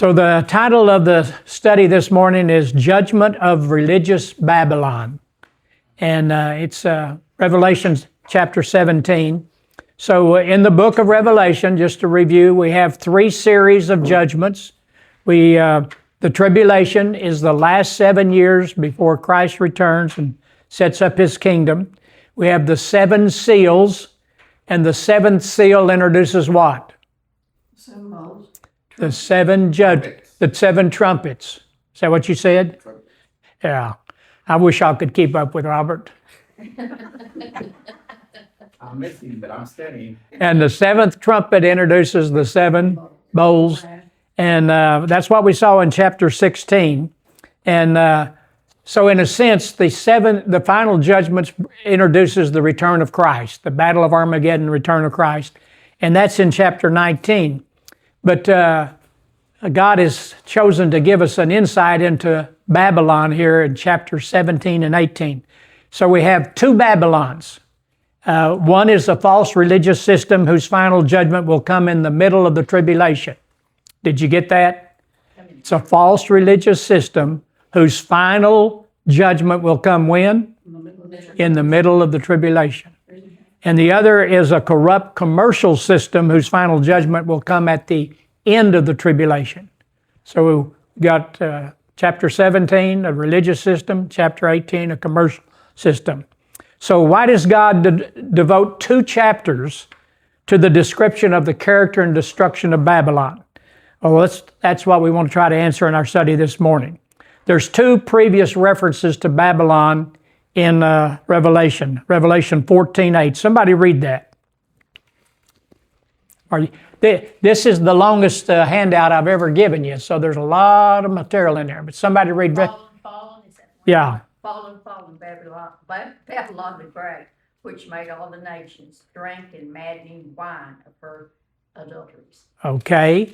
So the title of the study this morning is Judgment of Religious Babylon. And it's Revelation chapter 17. So in the book of Revelation, just to review, we have three series of judgments. The tribulation is the last 7 years before Christ returns and sets up his kingdom. We have the seven seals, and the seventh seal introduces what? Symbols. The seven the seven trumpets. Is that what you said? Yeah. I wish I could keep up with Robert. I'm missing, but I'm studying. And the seventh trumpet introduces the seven bowls. And that's what we saw in chapter 16. And so in a sense, the final judgments introduces the return of Christ, the battle of Armageddon, return of Christ. And that's in chapter 19. But God has chosen to give us an insight into Babylon here in chapter 17 and 18. So we have two Babylons. One is a false religious system whose final judgment will come in the middle of the tribulation. Did you get that? It's a false religious system whose final judgment will come when? In the middle of the tribulation. And the other is a corrupt commercial system whose final judgment will come at the end of the tribulation. So we got chapter 17, a religious system, chapter 18, a commercial system. So why does God devote 2 chapters to the description of the character and destruction of Babylon? Well, that's what we want to try to answer in our study this morning. There's 2 previous references to Babylon in Revelation 14:8. Somebody read that. This is the longest handout I've ever given you, so there's a lot of material in there. But somebody read. Fallen, is that right? Yeah. Fallen, Babylon the Great, which made all the nations drink in maddening wine of her adulteries. Okay.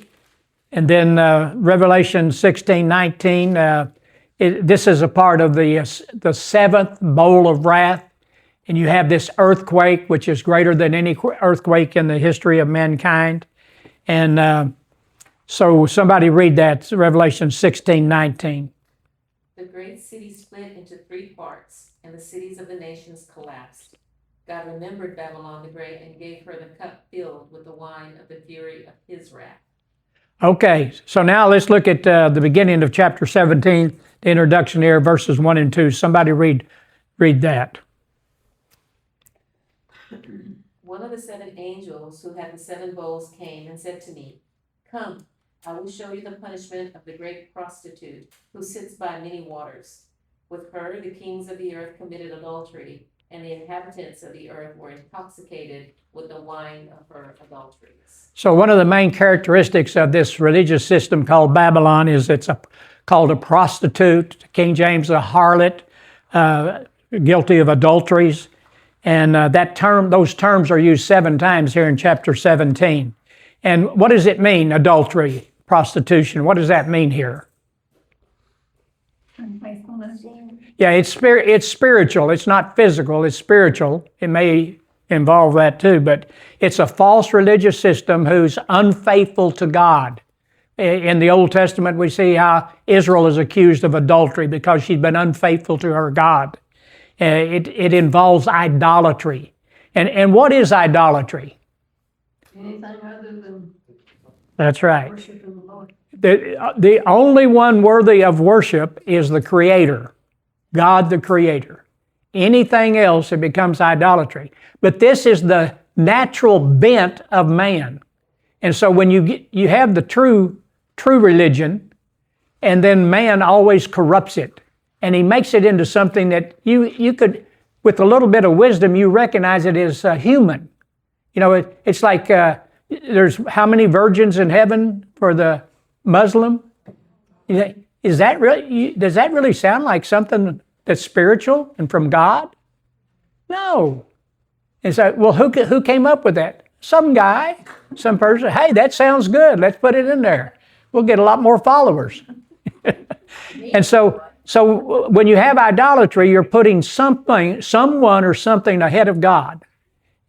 And then Revelation 16:19. This is a part of the seventh bowl of wrath. And you have this earthquake, which is greater than any earthquake in the history of mankind. And so somebody read that, Revelation 16:19. The great city split into 3 parts, and the cities of the nations collapsed. God remembered Babylon the Great and gave her the cup filled with the wine of the fury of his wrath. Okay, so now let's look at the beginning of chapter 17, the introduction here, verses 1 and 2. Somebody read that. One of the 7 angels who had the 7 bowls came and said to me, "Come, I will show you the punishment of the great prostitute who sits by many waters. With her the kings of the earth committed adultery, and the inhabitants of the earth were intoxicated with the wine of her adulteries." So one of the main characteristics of this religious system called Babylon is it's called a prostitute, King James a harlot, guilty of adulteries. And those terms are used 7 times here in chapter 17. And what does it mean, adultery, prostitution? What does that mean here? Unfaithfulness. Yeah, it's spiritual. It's not physical. It's spiritual. It may involve that too, but it's a false religious system who's unfaithful to God. In the Old Testament, we see how Israel is accused of adultery because she's been unfaithful to her God. It involves idolatry. And what is idolatry? Anything other than That's right. worshiping the Lord. The only one worthy of worship is the Creator, God the Creator. Anything else, it becomes idolatry. But this is the natural bent of man. And so when you have the true religion, and then man always corrupts it. And he makes it into something that you could, with a little bit of wisdom, you recognize it as human. You know, it's like there's how many virgins in heaven for the Muslim? Does that really sound like something that's spiritual and from God? No. And so, well, who came up with that? Some guy, some person. Hey, that sounds good. Let's put it in there. We'll get a lot more followers. And so when you have idolatry, you're putting someone or something ahead of God.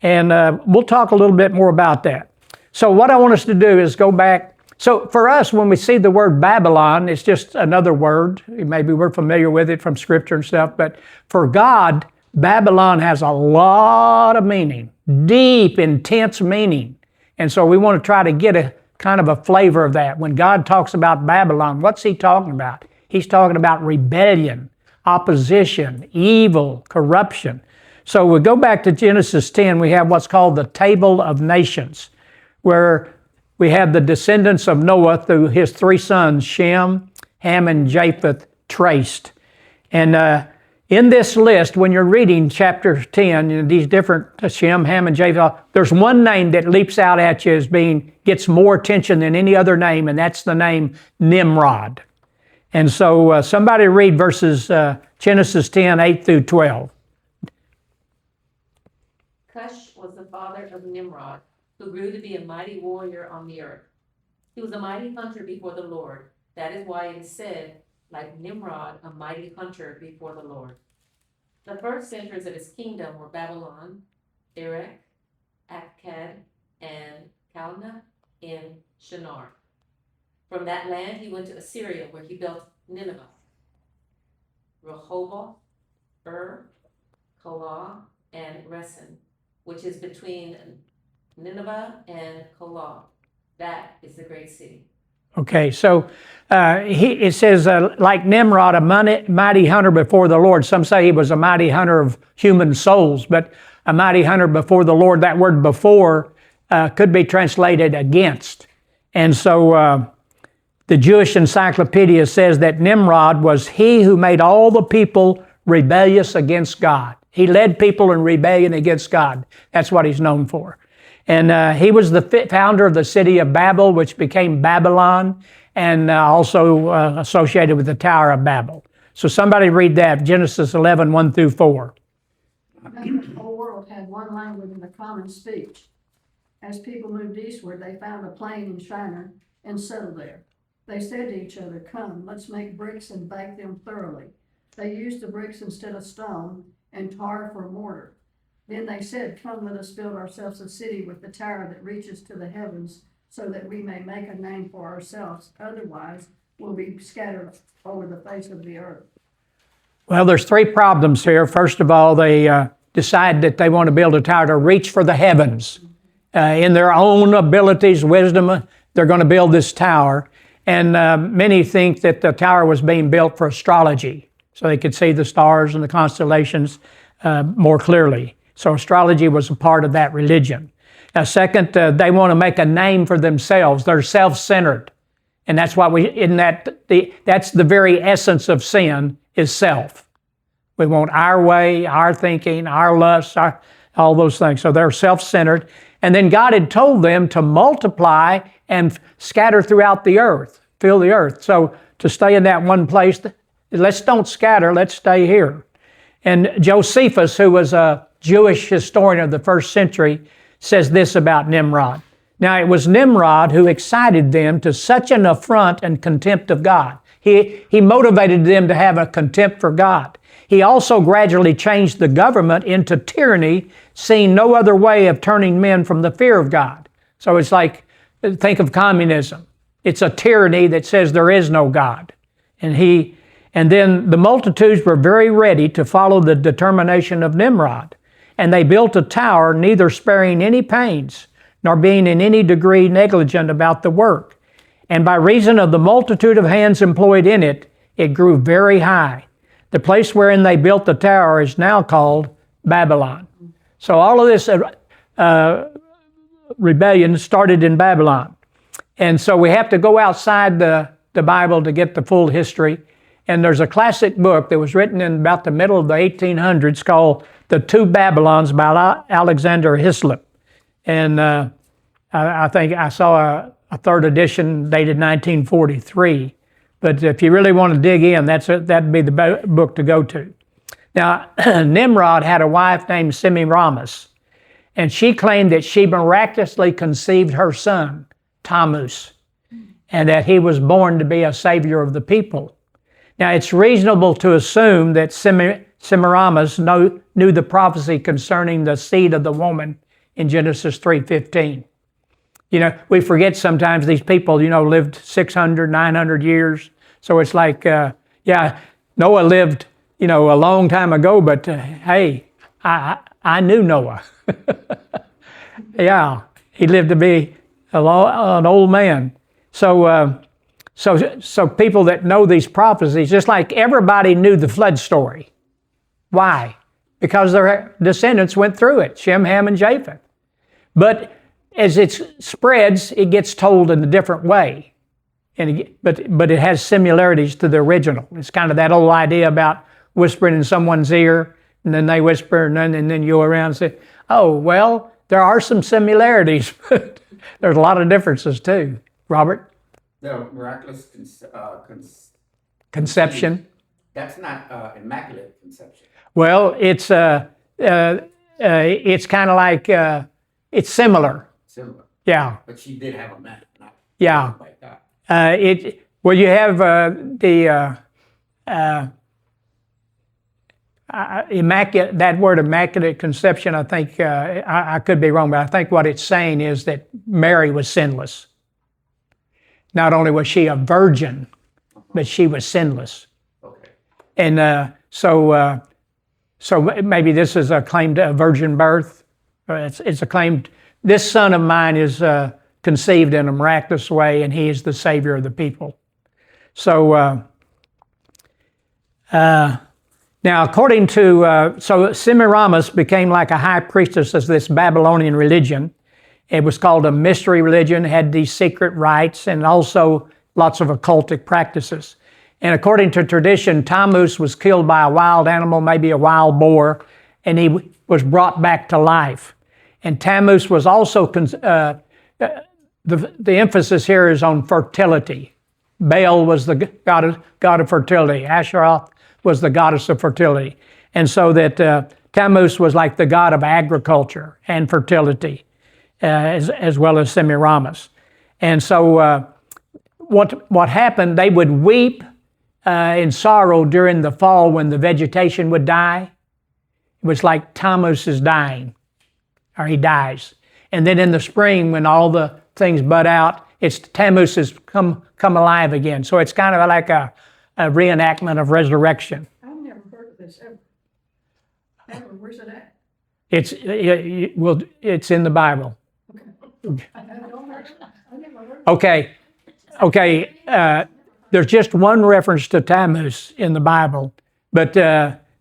And we'll talk a little bit more about that. So what I want us to do is go back So for us, when we see the word Babylon, it's just another word. Maybe we're familiar with it from scripture and stuff, but for God, Babylon has a lot of meaning, deep, intense meaning. And so we want to try to get a kind of a flavor of that. When God talks about Babylon, what's he talking about? He's talking about rebellion, opposition, evil, corruption. So we go back to Genesis 10, we have what's called the Table of Nations, where we have the descendants of Noah through his three sons, Shem, Ham, and Japheth, traced. And in this list, when you're reading chapter 10, these different Shem, Ham, and Japheth, there's one name that leaps out at you as gets more attention than any other name, and that's the name Nimrod. And so somebody read verses Genesis 10, 8 through 12. Cush was the father of Nimrod, who grew to be a mighty warrior on the earth. He was a mighty hunter before the Lord. That is why it is said, like Nimrod, a mighty hunter before the Lord. The first centers of his kingdom were Babylon, Erech, Akkad, and Calneh in Shinar. From that land he went to Assyria, where he built Nineveh, Rehoboth, Calah, and Resen, which is between Nineveh and Calah. That is the great city. Okay, so it says, like Nimrod, a mighty hunter before the Lord. Some say he was a mighty hunter of human souls, but a mighty hunter before the Lord, that word before could be translated against. And so the Jewish Encyclopedia says that Nimrod was he who made all the people rebellious against God. He led people in rebellion against God. That's what he's known for. And he was the founder of the city of Babel, which became Babylon, and also associated with the Tower of Babel. So somebody read that, Genesis 11, 1 through 4. The whole world had one language and a common speech. As people moved eastward, they found a plain in Shinar and settled there. They said to each other, "Come, let's make bricks and bake them thoroughly." They used the bricks instead of stone and tar for mortar. Then they said, "Come, let us build ourselves a city with the tower that reaches to the heavens, so that we may make a name for ourselves. Otherwise, we'll be scattered over the face of the earth." Well, there's three problems here. First of all, they decide that they want to build a tower to reach for the heavens. In their own abilities, wisdom, they're going to build this tower. And many think that the tower was being built for astrology, so they could see the stars and the constellations more clearly. So astrology was a part of that religion. Second, they want to make a name for themselves. They're self-centered. And that's why that's the very essence of sin, is self. We want our way, our thinking, our lusts, all those things. So they're self-centered. And then God had told them to multiply and scatter throughout the earth, fill the earth. So to stay in that one place, let's don't scatter, let's stay here. And Josephus, who was a Jewish historian of the first century, says this about Nimrod. Now, it was Nimrod who excited them to such an affront and contempt of God. He motivated them to have a contempt for God. He also gradually changed the government into tyranny, seeing no other way of turning men from the fear of God. So it's like, think of communism. It's a tyranny that says there is no God. And then the multitudes were very ready to follow the determination of Nimrod. And they built a tower, neither sparing any pains, nor being in any degree negligent about the work. And by reason of the multitude of hands employed in it, it grew very high. The place wherein they built the tower is now called Babylon. So all of this rebellion started in Babylon. And so we have to go outside the Bible to get the full history. And there's a classic book that was written in about the middle of the 1800s called The Two Babylons by Alexander Hislop. And I think I saw a third edition dated 1943. But if you really want to dig in, that'd be the book to go to. Now, Nimrod had a wife named Semiramis, and she claimed that she miraculously conceived her son, Tammuz, and that he was born to be a savior of the people. Now, it's reasonable to assume that Semiramis knew the prophecy concerning the seed of the woman in Genesis 3:15. You know, we forget sometimes these people, you know, lived 600, 900 years. So it's like, yeah, Noah lived, you know, a long time ago, but hey, I knew Noah. Yeah, he lived to be an old man. So, so people that know these prophecies, just like everybody knew the flood story. Why? Because their descendants went through it, Shem, Ham, and Japheth. But as it spreads, it gets told in a different way. But it has similarities to the original. It's kind of that old idea about whispering in someone's ear, and then they whisper, and then you go around and say, oh, well, there are some similarities, but there's a lot of differences too. Robert? The miraculous Conception? that's not immaculate conception. Well, it's kind of like, it's similar. Similar. Yeah, But she did have a man, not yeah. like that. Well, you have immaculate, that word immaculate conception, I think, I could be wrong, but I think what it's saying is that Mary was sinless. Not only was she a virgin, but she was sinless. Okay. And so maybe this is a claim to a virgin birth. It's a claim, this son of mine is conceived in a miraculous way, and he is the Savior of the people. So now, according to, so Semiramis became like a high priestess of this Babylonian religion. It was called a mystery religion, had these secret rites, and also lots of occultic practices. And according to tradition, Tammuz was killed by a wild animal, maybe a wild boar, and he was brought back to life. And Tammuz was also, the emphasis here is on fertility. Baal was the god of fertility. Asheroth was the goddess of fertility. And so that Tammuz was like the god of agriculture and fertility, as well as Semiramis. And so what happened, they would weep in sorrow during the fall when the vegetation would die. It was like Tammuz is dying, or he dies. And then in the spring, when all the things bud out, it's Tammuz has come alive again. So it's kind of like a reenactment of resurrection. I've never heard of this ever. Ever, where's it at? It's in the Bible. I never heard of it. Okay. There's just one reference to Tammuz in the Bible, but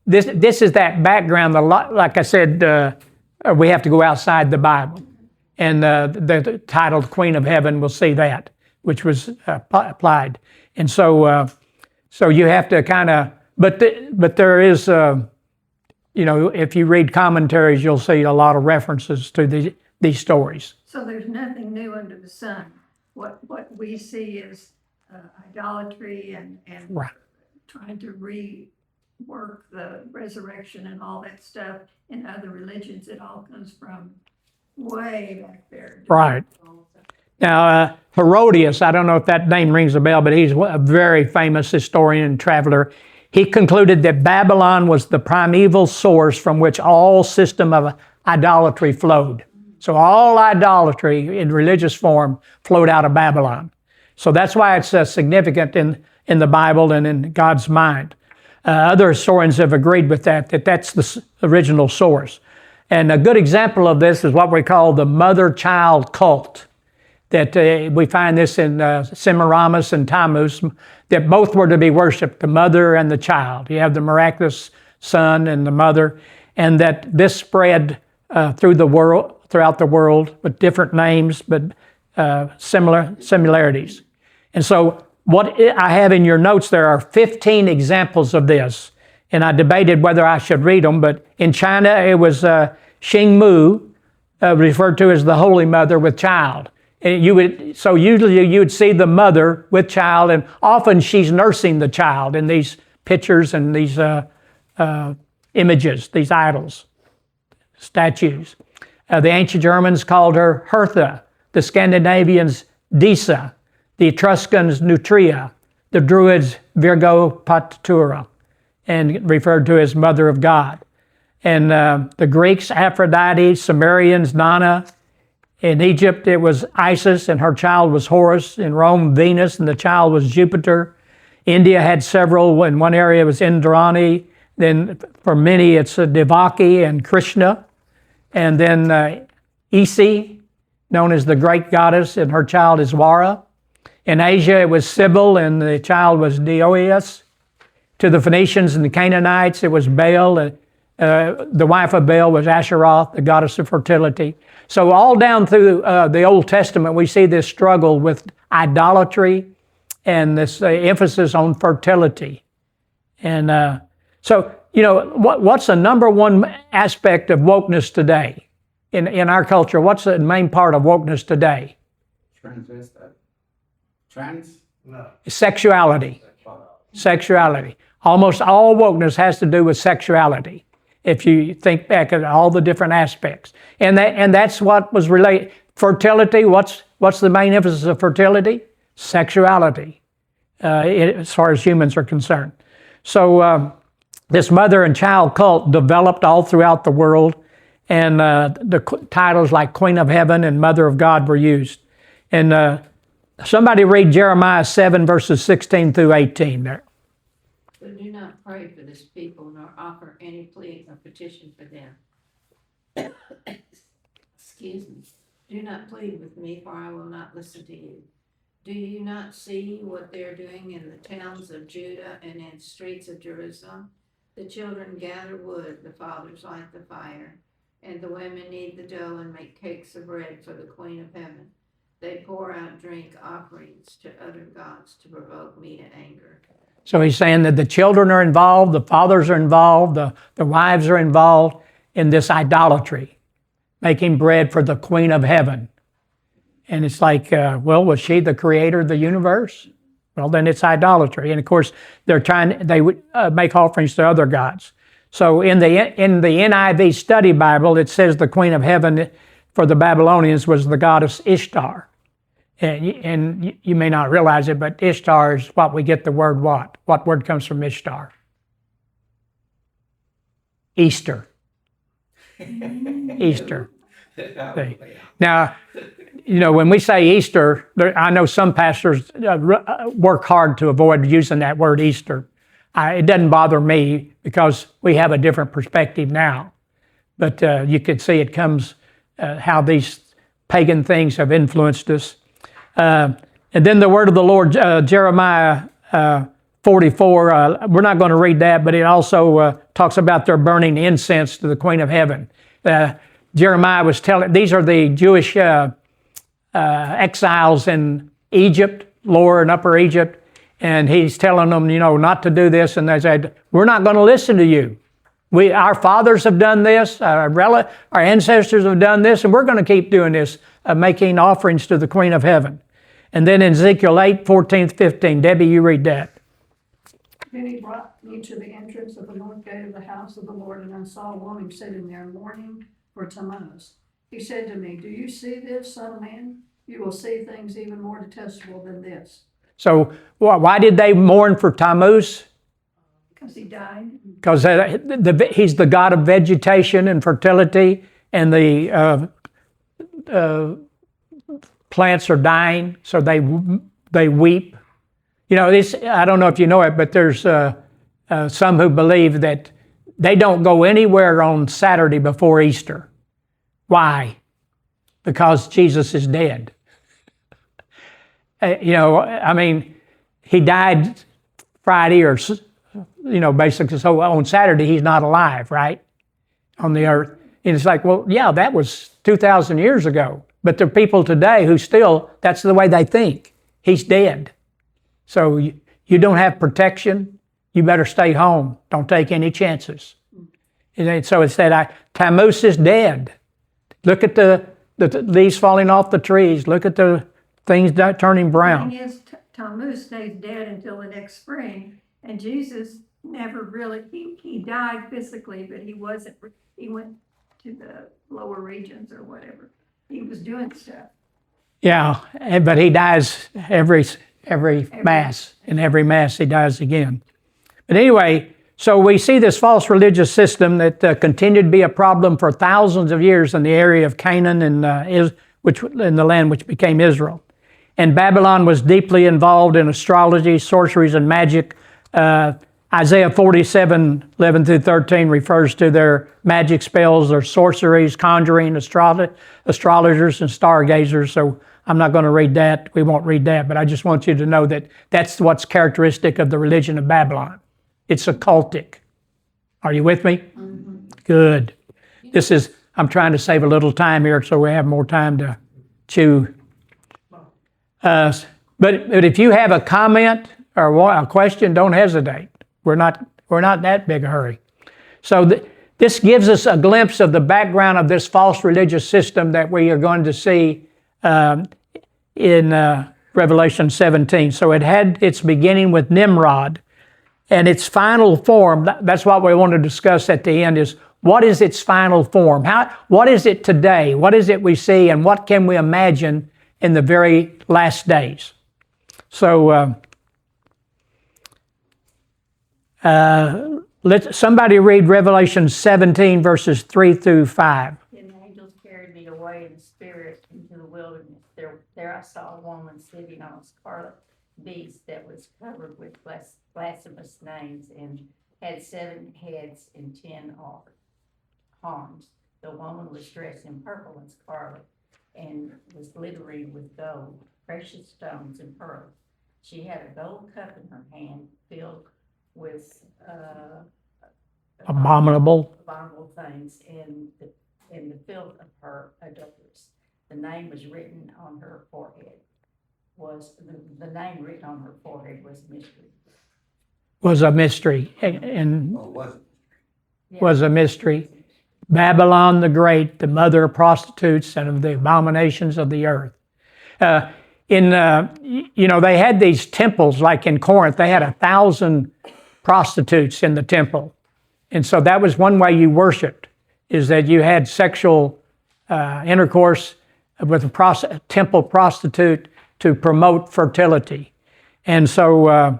this is that background. Like I said, we have to go outside the Bible, and the title "Queen of Heaven" will see that, which was applied, and so you have to kind of. But there is, if you read commentaries, you'll see a lot of references to these stories. So there's nothing new under the sun. What we see is idolatry and Right. trying to rework the resurrection and all that stuff in other religions. It all comes from way back there. Right. Now, Herodias, I don't know if that name rings a bell, but he's a very famous historian and traveler. He concluded that Babylon was the primeval source from which all system of idolatry flowed. So all idolatry in religious form flowed out of Babylon. So that's why it's significant in the Bible and in God's mind. Other historians have agreed with that's the original source. And a good example of this is what we call the mother-child cult. That we find this in Semiramis and Tammuz, that both were to be worshipped, the mother and the child. You have the miraculous son and the mother, and that this spread throughout the world with different names, but similarities. And so what I have in your notes, there are 15 examples of this, and I debated whether I should read them, but in China it was Xingmu, referred to as the Holy Mother with child. And usually you would see the mother with child, and often she's nursing the child in these pictures and these images, these idols, statues. The ancient Germans called her Hertha, the Scandinavians Disa, the Etruscans Nutria, the Druids Virgo Patura, and referred to as Mother of God. And the Greeks Aphrodite, Sumerians Nana, In Egypt, it was Isis, and her child was Horus. In Rome, Venus, and the child was Jupiter. India had several. In one area, it was Indrani. Then for many, it's Devaki and Krishna. And then Isi, known as the great goddess, and her child is Wara. In Asia, it was Sibyl, and the child was Dioeus. To the Phoenicians and the Canaanites, it was Baal. The wife of Baal was Asheroth, the goddess of fertility. So all down through the Old Testament, we see this struggle with idolatry and this emphasis on fertility. And so, what's the number one aspect of wokeness today in our culture? What's the main part of wokeness today? Sexuality. Sexuality. Almost all wokeness has to do with sexuality, if you think back at all the different aspects. And that's what was related. Fertility, what's the main emphasis of fertility? Sexuality, as far as humans are concerned. So this mother and child cult developed all throughout the world, and the titles like Queen of Heaven and Mother of God were used. And somebody read Jeremiah 7, verses 16 through 18 there. But do not pray for this people, nor offer any plea or petition for them. Excuse me. Do not plead with me, for I will not listen to you. Do you not see what they're doing in the towns of Judah and in streets of Jerusalem? The children gather wood, the fathers light the fire, and the women knead the dough and make cakes of bread for the Queen of Heaven. They pour out drink offerings to other gods to provoke me to anger. So he's saying that the children are involved, the fathers are involved, the wives are involved in this idolatry, making bread for the Queen of Heaven. And it's like, was she the creator of the universe? Well, then it's idolatry. And of course, they would make offerings to other gods. So in the NIV Study Bible, it says the Queen of Heaven for the Babylonians was the goddess Ishtar. And you may not realize it, but Ishtar is what we get the word what? What word comes from Ishtar? Easter. Easter. See. Now, when we say Easter, I know some pastors work hard to avoid using that word Easter. It doesn't bother me because we have a different perspective now. But you could see it comes how these pagan things have influenced us. And then the word of the Lord, Jeremiah 44, we're not going to read that, but it also talks about their burning incense to the Queen of Heaven. Jeremiah was telling, these are the Jewish exiles in Egypt, Lower and Upper Egypt, and he's telling them, not to do this, and they said, we're not going to listen to you. Our fathers have done this, our ancestors have done this, and we're going to keep doing this, making offerings to the Queen of Heaven. And then in Ezekiel 8, 14, 15, Debbie, you read that. Then he brought me to the entrance of the north gate of the house of the Lord, and I saw a woman sitting there mourning for Tammuz. He said to me, do you see this, son of man? You will see things even more detestable than this. So why did they mourn for Tammuz? Because he died. Because he's the god of vegetation and fertility, and the plants are dying, so they weep. I don't know if you know it, but there's some who believe that they don't go anywhere on Saturday before Easter. Why? Because Jesus is dead. He died Friday or, basically, so on Saturday he's not alive, right? On the earth. And it's like, well, yeah, that was 2,000 years ago. But there are people today who still, that's the way they think. He's dead. So you don't have protection, you better stay home. Don't take any chances. And so it said, Tammuz is dead. Look at the leaves falling off the trees. Look at the things turning brown. The thing is, Tammuz stays dead until the next spring, and Jesus never really, he died physically, but he went to the lower regions or whatever. He was doing stuff. Yeah, but he dies every Mass. In every Mass he dies again. But anyway, so we see this false religious system that continued to be a problem for thousands of years in the area of Canaan and which in the land which became Israel. And Babylon was deeply involved in astrology, sorceries, and magic. Isaiah 47:11 through 13 refers to their magic spells, their sorceries, conjuring, astrologers, and stargazers. So I'm not going to read that. We won't read that, but I just want you to know that that's what's characteristic of the religion of Babylon. It's occultic. Are you with me? Good. I'm trying to save a little time here so we have more time to chew. But if you have a comment or a question, don't hesitate. We're not in that big a hurry. So this gives us a glimpse of the background of this false religious system that we are going to see in Revelation 17. So it had its beginning with Nimrod, and its final form, that's what we want to discuss at the end, is what is its final form? What is it today? What is it we see, and what can we imagine in the very last days? So let somebody read Revelation 17, verses 3 through 5. And the angels carried me away in the spirit into the wilderness. There I saw a woman sitting on a scarlet beast that was covered with blasphemous names and had 7 heads and 10 horns. The woman was dressed in purple and scarlet and was glittering with gold, precious stones, and pearls. She had a gold cup in her hand filled with Abominable things and the filth of her adulteries. The name was written on her forehead. The name written on her forehead was mystery. Was a mystery, and Oh, it wasn't. was a mystery. Babylon the Great, the mother of prostitutes and of the abominations of the earth. They had these temples, like in Corinth, they had 1,000 prostitutes in the temple. And so that was one way you worshiped, is that you had sexual intercourse with a temple prostitute to promote fertility. And so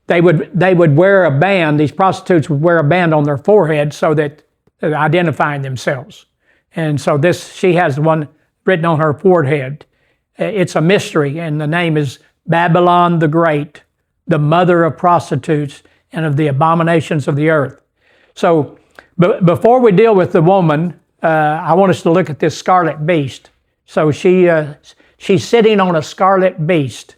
they would wear a band, these prostitutes would wear a band on their forehead so that identifying themselves. And so she has one written on her forehead. It's a mystery, and the name is Babylon the Great, the mother of prostitutes and of the abominations of the earth. So before we deal with the woman, I want us to look at this scarlet beast. So she's sitting on a scarlet beast,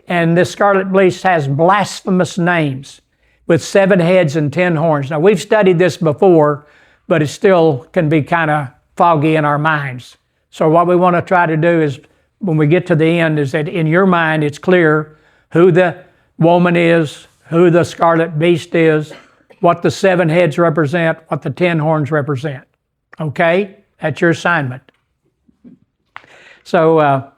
and this scarlet beast has blasphemous names with 7 heads and 10 horns. Now, we've studied this before, but it still can be kind of foggy in our minds. So what we want to try to do is, when we get to the end, is that in your mind it's clear who the woman is, who the scarlet beast is, what the 7 heads represent, what the 10 horns represent. Okay? That's your assignment. So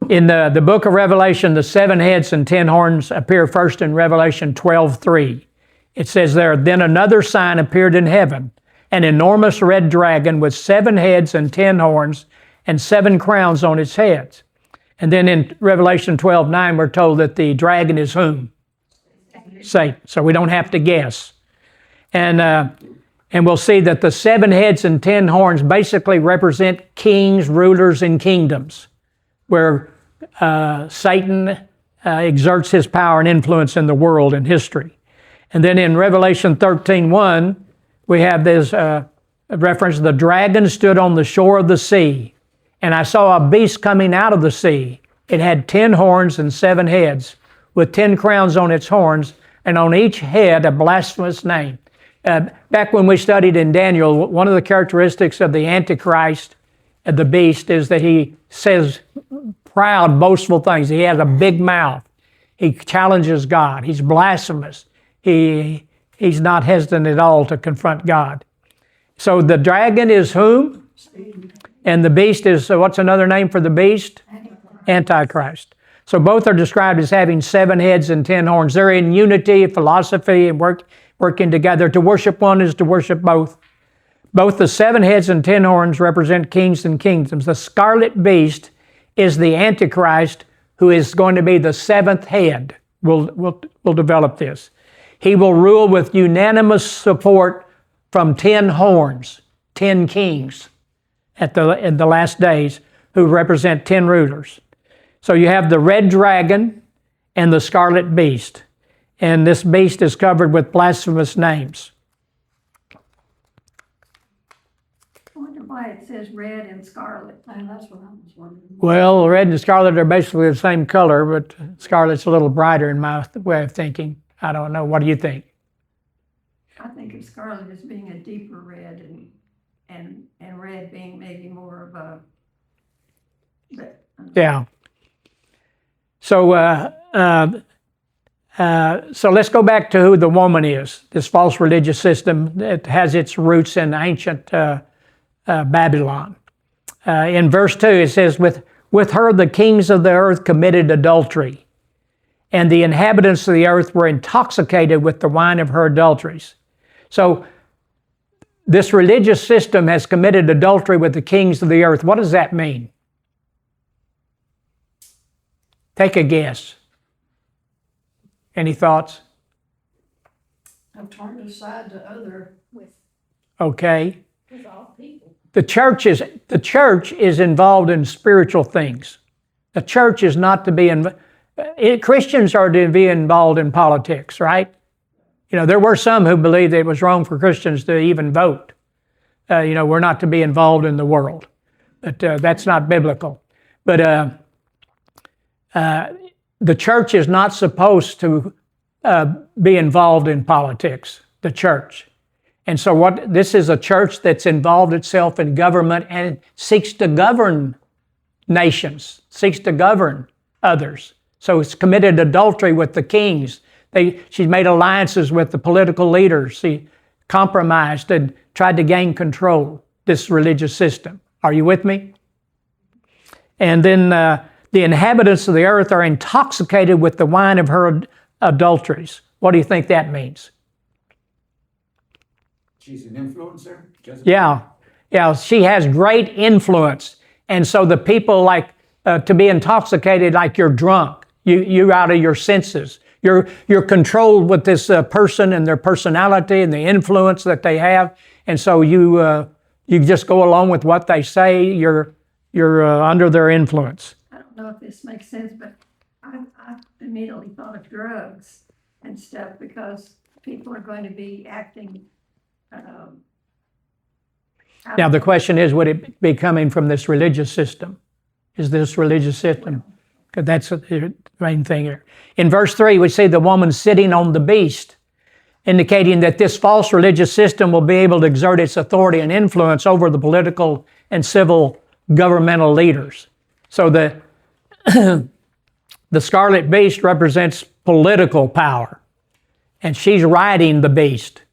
in the book of Revelation, the 7 heads and 10 horns appear first in Revelation 12:3. It says there, "Then another sign appeared in heaven, an enormous red dragon with 7 heads and 10 horns and 7 crowns on its heads." And then in Revelation 12:9, we're told that the dragon is whom? Satan. So we don't have to guess. And we'll see that the 7 heads and 10 horns basically represent kings, rulers, and kingdoms, where Satan exerts his power and influence in the world and history. And then in Revelation 13:1, we have this reference, "The dragon stood on the shore of the sea, and I saw a beast coming out of the sea. It had 10 horns and 7 heads, with 10 crowns on its horns, and on each head a blasphemous name." Back when we studied in Daniel, one of the characteristics of the Antichrist, the beast, is that he says proud, boastful things. He has a big mouth. He challenges God. He's blasphemous. He's not hesitant at all to confront God. So the dragon is whom? And the beast is, what's another name for the beast? Antichrist. So both are described as having 7 heads and 10 horns. They're in unity, philosophy, and working together. To worship one is to worship both. Both the 7 heads and 10 horns represent kings and kingdoms. The scarlet beast is the Antichrist, who is going to be the 7th head. We'll develop this. He will rule with unanimous support from 10 horns, 10 kings. in the last days, who represent 10 rulers. So you have the red dragon and the scarlet beast. And this beast is covered with blasphemous names. I wonder why it says red and scarlet. And that's what I was wondering. Well, red and scarlet are basically the same color, but scarlet's a little brighter in my way of thinking. I don't know. What do you think? I think of scarlet as being a deeper red and red being maybe more of a, but, Yeah. So, so let's go back to who the woman is. This false religious system that has its roots in ancient Babylon. In verse 2, it says, with her the kings of the earth committed adultery, and the inhabitants of the earth were intoxicated with the wine of her adulteries. So this religious system has committed adultery with the kings of the earth. What does that mean? Take a guess. Any thoughts? I've turned aside to other, Okay. With all people. The church is involved in spiritual things. The church is not to be Christians are to be involved in politics, right? You know, there were some who believed that it was wrong for Christians to even vote. We're not to be involved in the world, but that's not biblical. But the church is not supposed to be involved in politics. The church. And so this is a church that's involved itself in government and seeks to govern nations, seeks to govern others. So it's committed adultery with the kings. She's made alliances with the political leaders. She compromised and tried to gain control, this religious system. Are you with me? And then the inhabitants of the earth are intoxicated with the wine of her adulteries. What do you think that means? She's an influencer? Yeah, she has great influence. And so the people like to be intoxicated like you're drunk. You're out of your senses. You're controlled with this person and their personality and the influence that they have. And so you just go along with what they say. You're under their influence. I don't know if this makes sense, but I immediately thought of drugs and stuff because people are going to be acting. Now the question is, would it be coming from this religious system? Is this religious system? Because that's the main thing here. In verse 3, we see the woman sitting on the beast, indicating that this false religious system will be able to exert its authority and influence over the political and civil governmental leaders. So the scarlet beast represents political power, and she's riding the beast.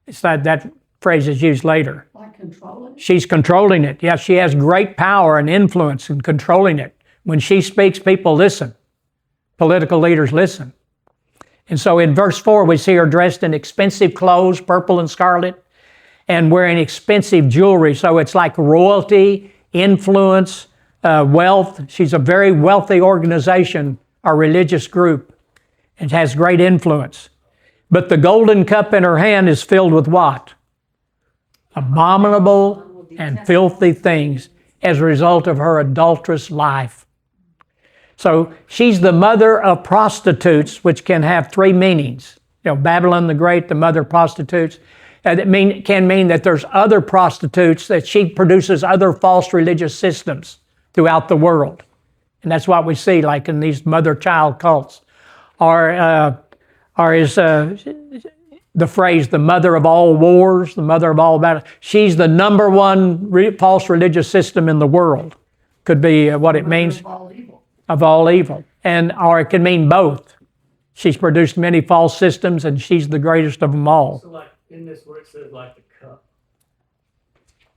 It's that phrase is used later. like controlling. She's controlling it. Yeah, she has great power and influence in controlling it. When she speaks, people listen. Political leaders listen. And so in verse 4, we see her dressed in expensive clothes, purple and scarlet, and wearing expensive jewelry. So it's like royalty, influence, wealth. She's a very wealthy organization, a religious group, and has great influence. But the golden cup in her hand is filled with what? Abominable and filthy things as a result of her adulterous life. So she's the mother of prostitutes, which can have three meanings. Babylon the Great, the mother of prostitutes. That can mean that there's other prostitutes, that she produces other false religious systems throughout the world. And that's what we see like in these mother-child cults. Or is the phrase, the mother of all wars, the mother of all battles. She's the number one false religious system in the world. Could be what it means. Of all evil. Of all evil. Or it can mean both. She's produced many false systems and she's the greatest of them all. So like in this where it says like the cup,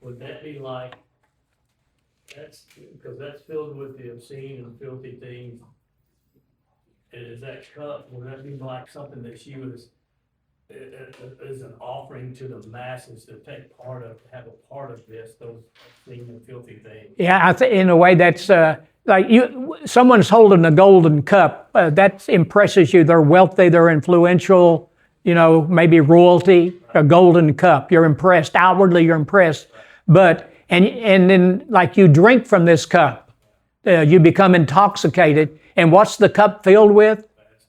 would that be like, because that's filled with the obscene and filthy things. And is that cup, would that be like something that she was, as an offering to the masses to take part of, to have a part of this, those obscene and filthy things? Yeah, I think in a way that's like someone's holding a golden cup. That impresses you. They're wealthy, they're influential, maybe royalty, a golden cup. You're impressed. Outwardly, you're impressed. But And then like you drink from this cup, you become intoxicated. And what's the cup filled with?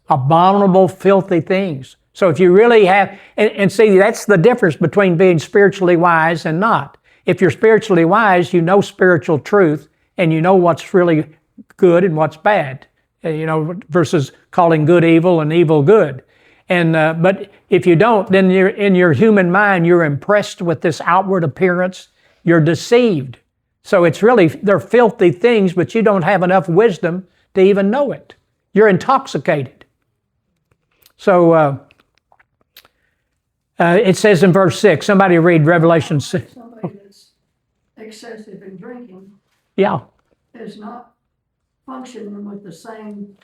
Abominable, filthy things. So if you really have, and see, that's the difference between being spiritually wise and not. If you're spiritually wise, you know spiritual truth and you know what's really good and what's bad, versus calling good evil and evil good. And but if you don't, then you're in your human mind, you're impressed with this outward appearance. You're deceived. So it's really, they're filthy things, but you don't have enough wisdom to even know it. You're intoxicated. So it says in verse 6, somebody read Revelation 6. Somebody that's excessive in drinking Yeah. is not functioning with the same,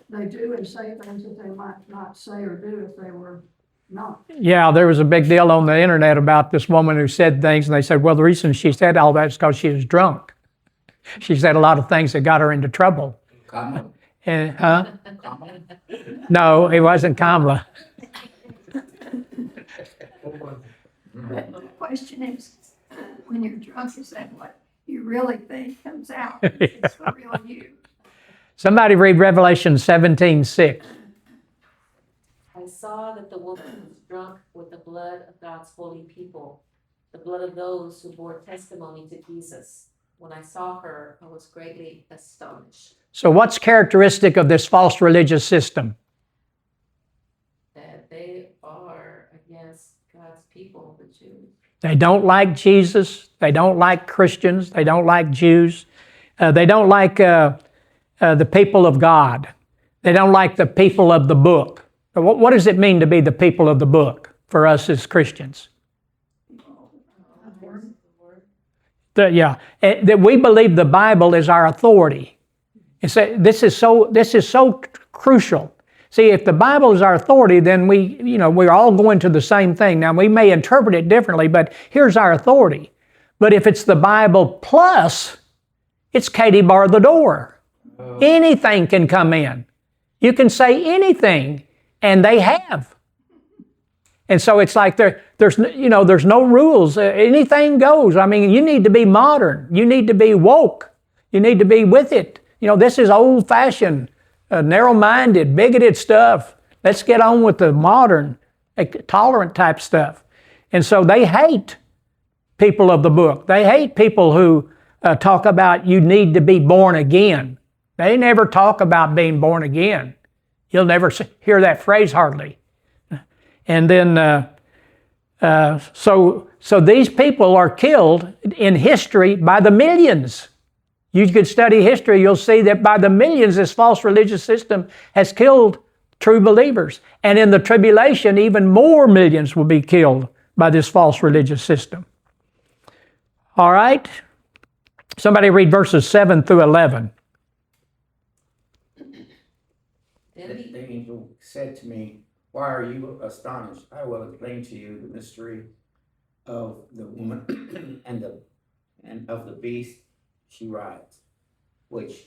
they do and say things that they might not say or do if they were not. Yeah, there was a big deal on the internet about this woman who said things, and they said, well, the reason she said all that is because she was drunk. She said a lot of things that got her into trouble. Kamala. And, Kamala. No, it wasn't Kamala. The question is, when you're drunk, is that what you really think comes out? It's the real you. Somebody read Revelation 17:6. I saw that the woman was drunk with the blood of God's holy people, the blood of those who bore testimony to Jesus. When I saw her, I was greatly astonished. So what's characteristic of this false religious system? That they are against God's people, the Jews. They don't like Jesus. They don't like Christians. They don't like Jews. They don't like the people of God. They don't like the people of the book. What does it mean to be the people of the book for us as Christians? That we believe the Bible is our authority. This is so crucial. See, if the Bible is our authority, then we're all going to the same thing. Now, we may interpret it differently, but here's our authority. But if it's the Bible plus, it's Katie bar the door. Anything can come in. You can say anything, and they have. And so it's like there's no rules. Anything goes. I mean, you need to be modern. You need to be woke. You need to be with it. This is old-fashioned, narrow-minded, bigoted stuff. Let's get on with the modern, tolerant type stuff. And so they hate people of the book. They hate people who talk about you need to be born again. They never talk about being born again. You'll never hear that phrase hardly. And then, so these people are killed in history by the millions. You could study history, you'll see that by the millions, this false religious system has killed true believers. And in the tribulation, even more millions will be killed by this false religious system. All right? Somebody read verses 7 through 11. The angel said to me, why are you astonished? I will explain to you the mystery of the woman and of the beast she rides, which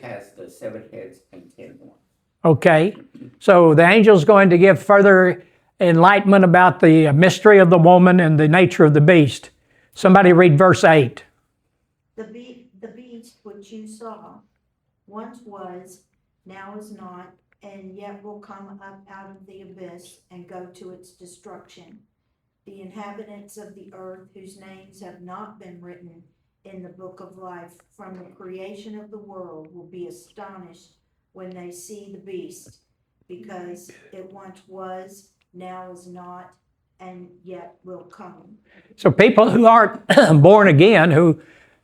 has the 7 heads and 10 horns. Okay, so the angel's going to give further enlightenment about the mystery of the woman and the nature of the beast. Somebody read verse 8. The beast which you saw once was, now is not, and yet will come up out of the abyss and go to its destruction. The inhabitants of the earth whose names have not been written in the book of life from the creation of the world will be astonished when they see the beast, because it once was, now is not, and yet will come. So people who aren't born again, who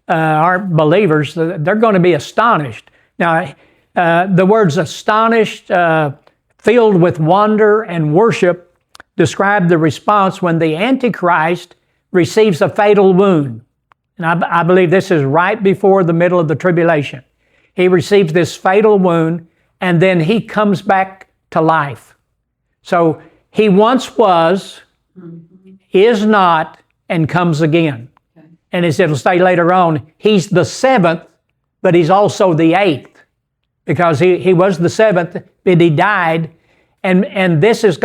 aren't believers, they're going to be astonished. Now, the words astonished, filled with wonder and worship, describe the response when the Antichrist receives a fatal wound. And I believe this is right before the middle of the tribulation. He receives this fatal wound, and then he comes back to life. So he once was, is not, and comes again. Okay. And as it'll say later on, he's the 7th, but he's also the 8th. Because he was the 7th, but he died, and this is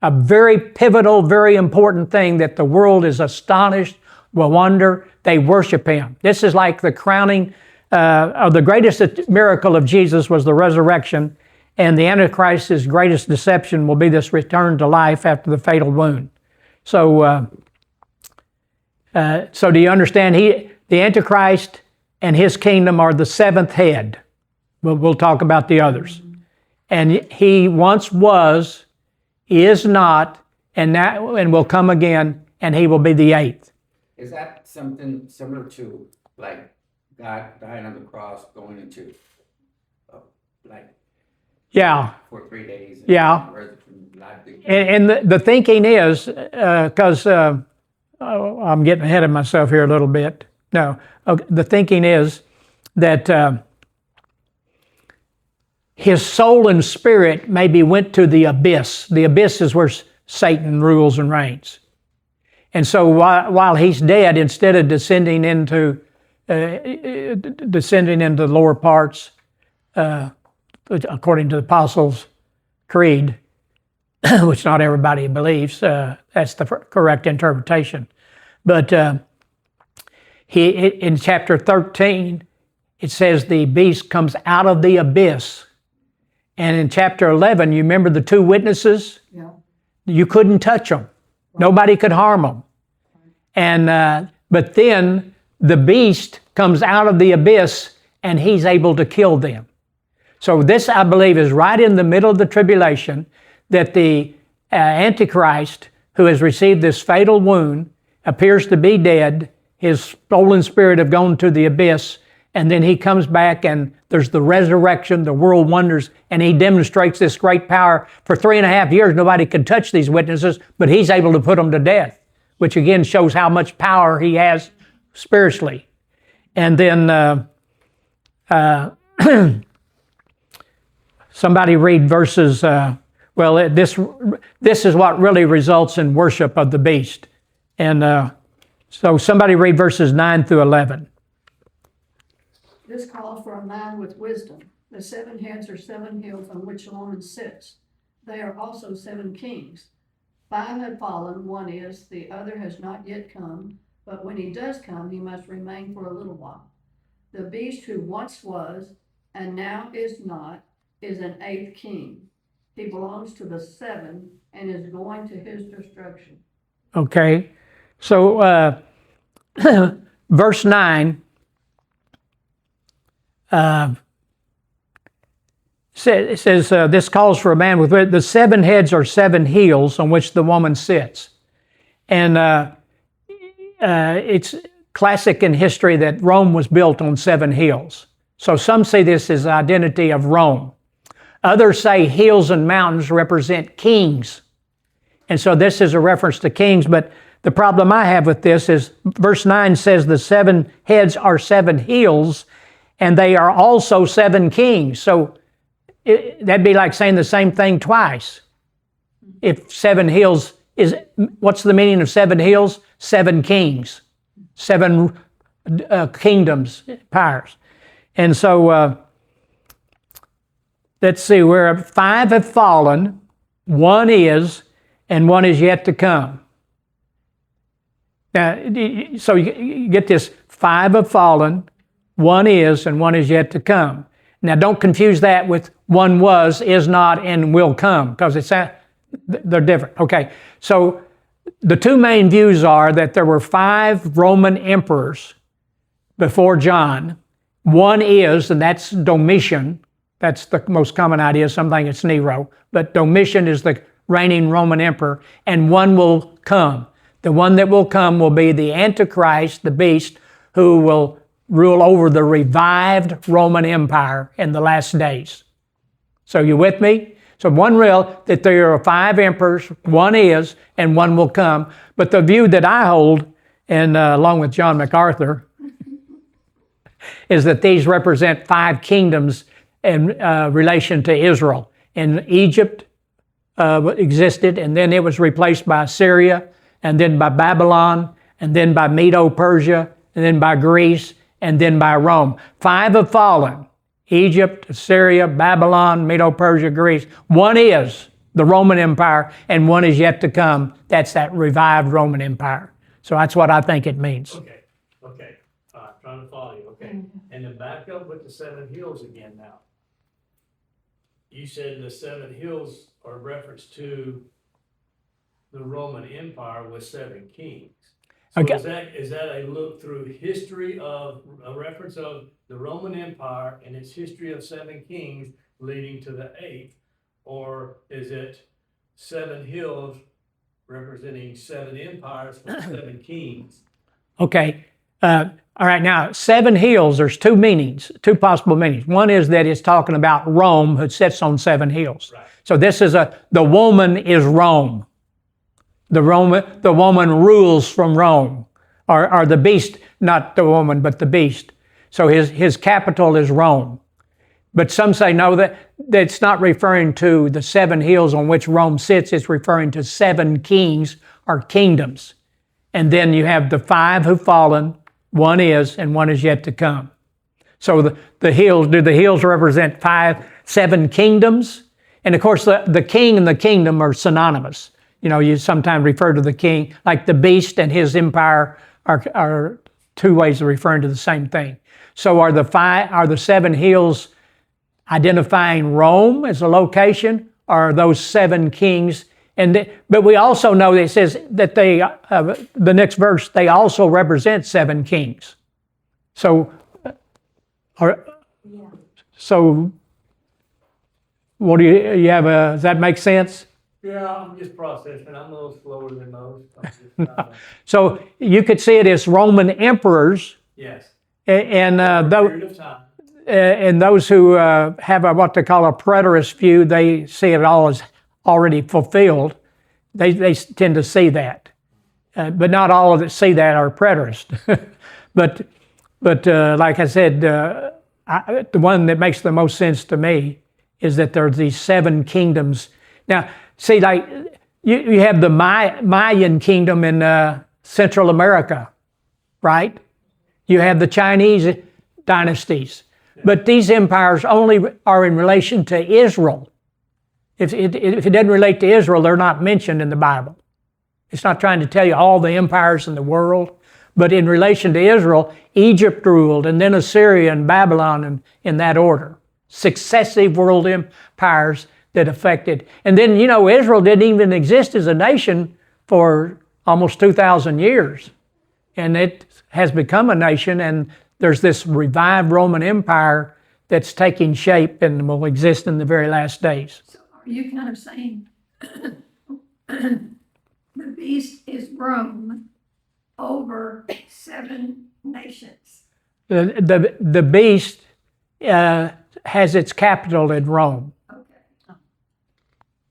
a very pivotal, very important thing that the world is astonished, will wonder. They worship him. This is like the crowning of the greatest miracle of Jesus was the resurrection, and the Antichrist's greatest deception will be this return to life after the fatal wound. So, so do you understand? The Antichrist and his kingdom are the seventh head. We'll talk about the others. And he once was, is not, and now and will come again, and he will be the eighth. Is that something similar to like God dying on the cross, going into like Yeah. for 3 days? Yeah. And the thinking is, because I'm getting ahead of myself here a little bit. No, the thinking is that his soul and spirit maybe went to the abyss. The abyss is where Satan rules and reigns. And so while he's dead, instead of descending into the lower parts, according to the Apostles' Creed, which not everybody believes, that's the correct interpretation. But in chapter 13, it says the beast comes out of the abyss. And in chapter 11, you remember the two witnesses? Yeah. You couldn't touch them. Nobody could harm them. And but then the beast comes out of the abyss and he's able to kill them. So this, I believe, is right in the middle of the tribulation, that the Antichrist, who has received this fatal wound, appears to be dead. His soul and spirit have gone to the abyss, and then he comes back and there's the resurrection, the world wonders, and he demonstrates this great power. For 3.5 years, nobody could touch these witnesses, but he's able to put them to death, which again shows how much power he has spiritually. And then somebody read verses, this is what really results in worship of the beast. And so somebody read verses 9 through 11. This calls for a man with wisdom. The 7 heads are 7 hills on which the woman sits. They are also 7 kings. 5 have fallen, one is, the other has not yet come, but when he does come, he must remain for a little while. The beast who once was, and now is not, is an 8th king. He belongs to the 7 and is going to his destruction. Okay, so verse 9 it says, this calls for a man with the 7 heads are 7 hills on which the woman sits. And it's classic in history that Rome was built on 7 hills. So some say this is the identity of Rome. Others say hills and mountains represent kings. And so this is a reference to kings, but the problem I have with this is verse 9 says the 7 heads are 7 hills, and they are also 7 kings. So that'd be like saying the same thing twice. If 7 hills is, what's the meaning of 7 hills? 7 kings, 7 kingdoms, powers. And so let's see, where 5 have fallen, 1 is, and 1 is yet to come. Now, so you get this, 5 have fallen, 1 is, and 1 is yet to come. Now, don't confuse that with 1 was, is not, and will come, because they're different. Okay, so the 2 main views are that there were 5 Roman emperors before John. 1 is, and that's Domitian. That's the most common idea. Some think it's Nero, but Domitian is the reigning Roman emperor, and 1 will come. The one that will come will be the Antichrist, the beast, who will rule over the revived Roman Empire in the last days. So you with me? So one real, that there are 5 emperors, 1 is, and 1 will come. But the view that I hold, and along with John MacArthur, is that these represent 5 kingdoms in relation to Israel. And Egypt existed, and then it was replaced by Assyria, and then by Babylon, and then by Medo-Persia, and then by Greece, and then by Rome. 5 have fallen: Egypt, Assyria, Babylon, Medo-Persia, Greece. 1 is, the Roman Empire, and one is yet to come. That's that revived Roman Empire. So that's what I think it means. Okay, all right, trying to follow you, okay. And then back up with the 7 hills again now. You said the 7 hills are reference to the Roman Empire with 7 kings. So Okay. is that a look through history of, a reference of the Roman Empire and its history of 7 kings leading to the 8th? Or is it 7 hills representing 7 empires with 7 kings? Okay. All right. Now, 7 hills, there's 2 meanings, 2 possible meanings. One is that it's talking about Rome, who sits on 7 hills. Right. So this is the woman is Rome. The woman rules from Rome, or the beast, not the woman, but the beast. So his capital is Rome. But some say no, that's not referring to the 7 hills on which Rome sits. It's referring to 7 kings or kingdoms. And then you have the 5 who've fallen, 1 is, and 1 is yet to come. So the hills, do the hills represent 7 kingdoms? And of course, the king and the kingdom are synonymous. You know, you sometimes refer to the king, like the beast and his empire are 2 ways of referring to the same thing. So are the 7 hills identifying Rome as a location, or are those 7 kings? But we also know that it says that the next verse, they also represent 7 kings. So, so what do you have? Does that make sense? Yeah, I'm just processing. I'm a little slower than most. So you could see it as Roman emperors, Yes. and Period of time. and those who have what they call a preterist view, they see it all as already fulfilled. They tend to see that, but not all that see that are preterist. but like I said, the one that makes the most sense to me is that there's these 7 kingdoms. Now, see, like you have the Mayan kingdom in Central America, right? You have the Chinese dynasties. But these empires only are in relation to Israel. If it doesn't relate to Israel, they're not mentioned in the Bible. It's not trying to tell you all the empires in the world. But in relation to Israel, Egypt ruled, and then Assyria and Babylon in that order. Successive world empires that affected. And then, you know, Israel didn't even exist as a nation for almost 2,000 years. And it has become a nation, and there's this revived Roman Empire that's taking shape and will exist in the very last days. So are you kind of saying the beast is Rome over 7 nations? The beast has its capital in Rome. Okay.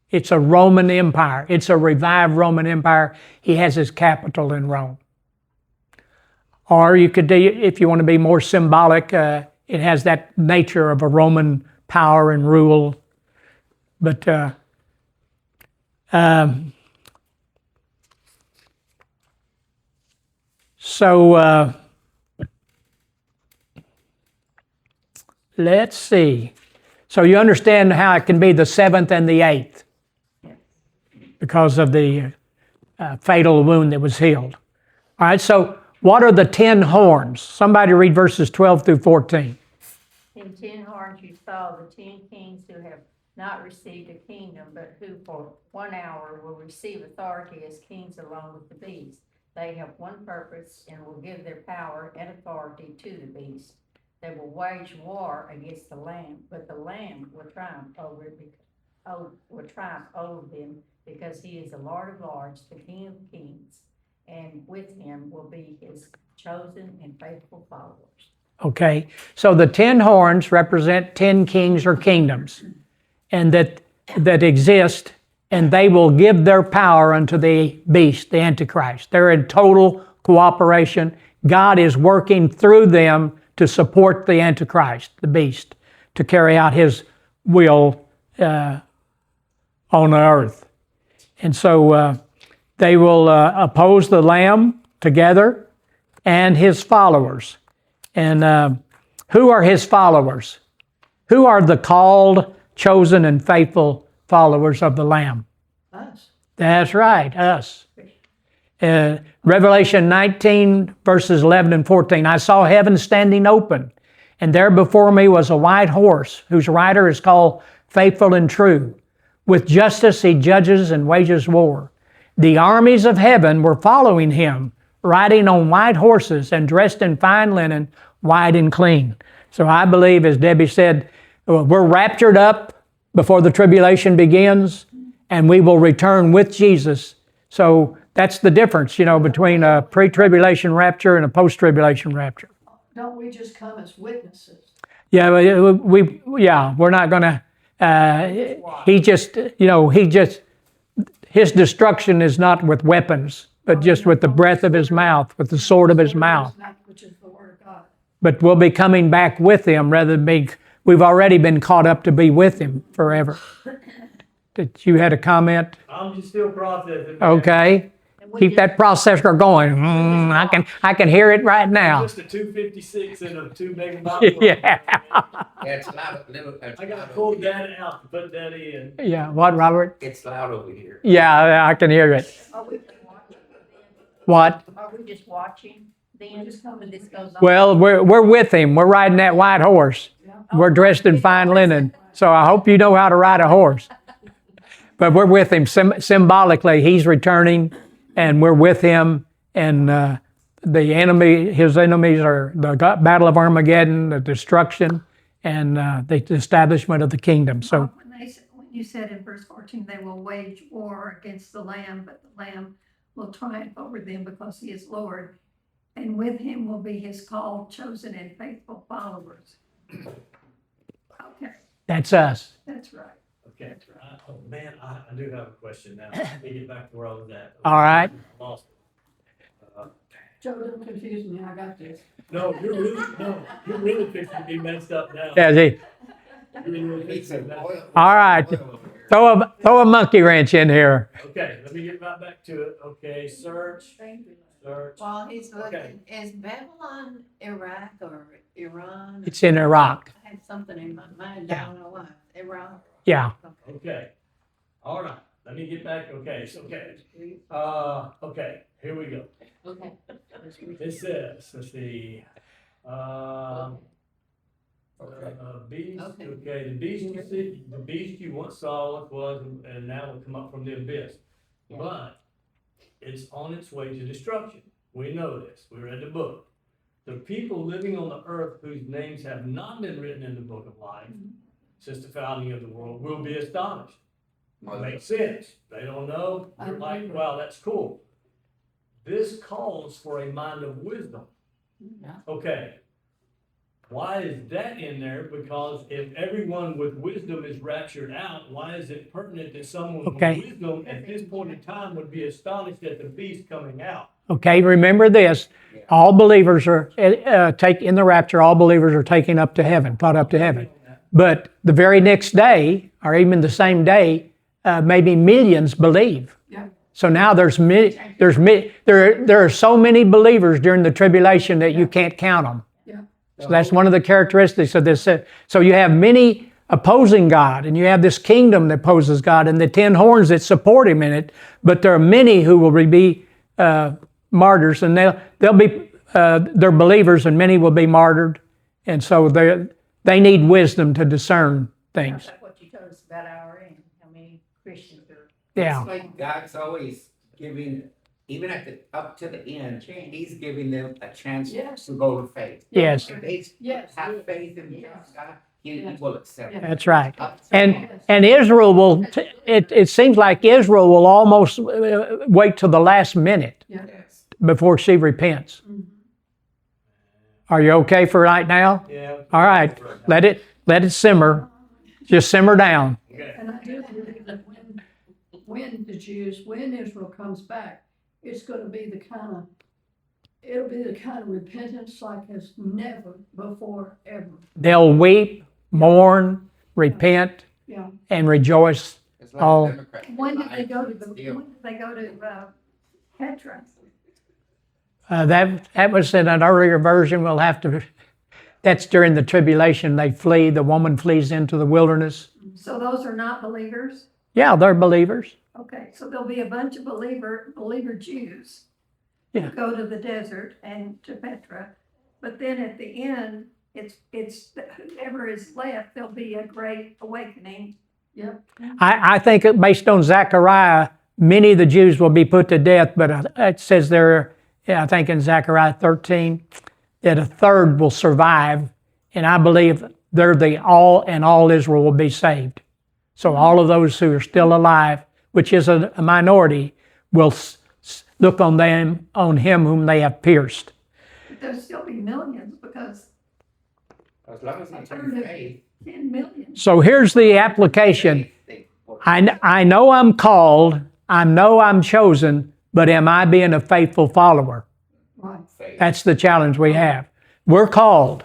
It's a Roman Empire. It's a revived Roman Empire. He has his capital in Rome. Or you could do, if you want to be more symbolic, it has that nature of a Roman power and rule. But let's see. So you understand how it can be the 7th and the 8th because of the fatal wound that was healed. All right, so what are the 10 horns? Somebody read verses 12 through 14. In 10 horns you saw the 10 kings who have not received a kingdom, but who for 1 hour will receive authority as kings along with the beast. They have one purpose and will give their power and authority to the beast. They will wage war against the Lamb, but the Lamb will triumph over them, because he is the Lord of Lords, the King of Kings, and with him will be his chosen and faithful followers. Okay, so the 10 horns represent 10 kings or kingdoms, and that exist, and they will give their power unto the beast, the Antichrist. They're in total cooperation. God is working through them to support the Antichrist, the beast, to carry out his will on the earth. And so they will oppose the Lamb together and his followers. And who are his followers? Who are the called, chosen, and faithful followers of the Lamb. Us. That's right, us. Revelation 19, verses 11 and 14. I saw heaven standing open, and there before me was a white horse, whose rider is called Faithful and True. With justice he judges and wages war. The armies of heaven were following him, riding on white horses and dressed in fine linen, white and clean. So I believe, as Debbie said, we're raptured up before the tribulation begins, and we will return with Jesus. So that's the difference, between a pre-tribulation rapture and a post-tribulation rapture. Don't we just come as witnesses? Yeah, we're not going to. His destruction is not with weapons, but just with the breath of his mouth, with the sword of his mouth. Which is the word of God. But we'll be coming back with him rather than we've already been caught up to be with him forever. Did you had a comment? I'm just still processing. Okay. Keep that processor going. I can hear it right now. Just a 256 and a 2 megabyte. Yeah. It's loud, I gotta pull that out to put that in. Yeah. What, Robert? it's loud over here. Yeah, I can hear it. Are we watching? What? Are we just watching then, when this goes on? Well, we're with him. We're riding that white horse. We're dressed in fine linen. So I hope you know how to ride a horse. But we're with him symbolically. He's returning, and we're with him. And his enemies are the Battle of Armageddon, the destruction, and the establishment of the kingdom. So When you said in verse 14, they will wage war against the Lamb, but the Lamb will triumph over them because he is Lord, and with him will be his called, chosen, and faithful followers. Okay, that's us. that's right. Okay. Oh, man, I do have a question now. Let me get back to where I was at. All right. I lost it. Joe, don't confuse me, I got this. No, you're really fixing to be messed up now. Yeah, You're really fixing to be messed up. all right. Throw a monkey wrench in here. Okay, let me get right back to it. Okay, search. While he's Okay. looking, is Babylon Iraq or Iran? It's in Iraq. I had something in my mind, I Yeah. don't know why. Iraq? Yeah. Okay. Okay. All right. Let me get back. Okay. So, okay. Okay. Here we go. Okay. It says, let's see. Beast. Okay. Okay. The beast you once saw was, and now will come up from the abyss. Yeah. But it's on its way to destruction. We know this. We read the book. The people living on the earth whose names have not been written in the book of life since the founding of the world will be astonished. Makes sense. They don't know. You're like, wow, that's cool. This calls for a mind of wisdom. Yeah. Okay. Why is that in there? Because if everyone with wisdom is raptured out, why is it pertinent that someone Okay. with wisdom at this point in time would be astonished at the beast coming out? Okay, remember this. All believers are in the rapture, all believers are taken up to heaven, caught up to heaven. But the very next day, or even the same day, maybe millions believe. Yeah. So now there are so many believers during the tribulation that you can't count them. Yeah. So that's one of the characteristics of this. So you have many opposing God, and you have this kingdom that opposes God, and the 10 horns that support him in it. But there are many who will be martyrs, and they'll be they're believers, and many will be martyred. And so they need wisdom to discern things. That's what you told us about our end, how many Christians are. Yeah. It's like God's always giving, even up to the end, he's giving them a chance Yes. to go to faith. Yes. If they Yes. have faith in God, he will accept it. That's right. Up to And Israel will. It seems like Israel will almost wait till the last minute Yeah. Yes. before she repents. Are you okay for right now? Yeah. All right. Let it simmer. Just simmer down. Okay. And I do believe that when Israel comes back, it'll be the kind of repentance like has never before ever. They'll weep, mourn, repent, Yeah. and rejoice. It's like Oh. the Democrats. When did they go to Still. Petra? That was in an earlier version. We'll have to. That's during the tribulation. They flee. The woman flees into the wilderness. So those are not believers? Yeah, they're believers. Okay, so there'll be a bunch of believer Jews. Yeah. Go to the desert and to Petra, but then at the end, it's whoever is left, there'll be a great awakening. I think based on Zechariah, many of the Jews will be put to death, but it says there, I think in Zechariah 13, that a third will survive, and I believe they're the all, and all Israel will be saved. So all of those who are still alive, which is a minority, will look on him whom they have pierced. But there'll still be millions because As long as they I've take heard of faith. 10 million. So here's the application. they- I know I'm called, I know I'm chosen, but am I being a faithful follower? Right. faith. That's the challenge we have. We're called,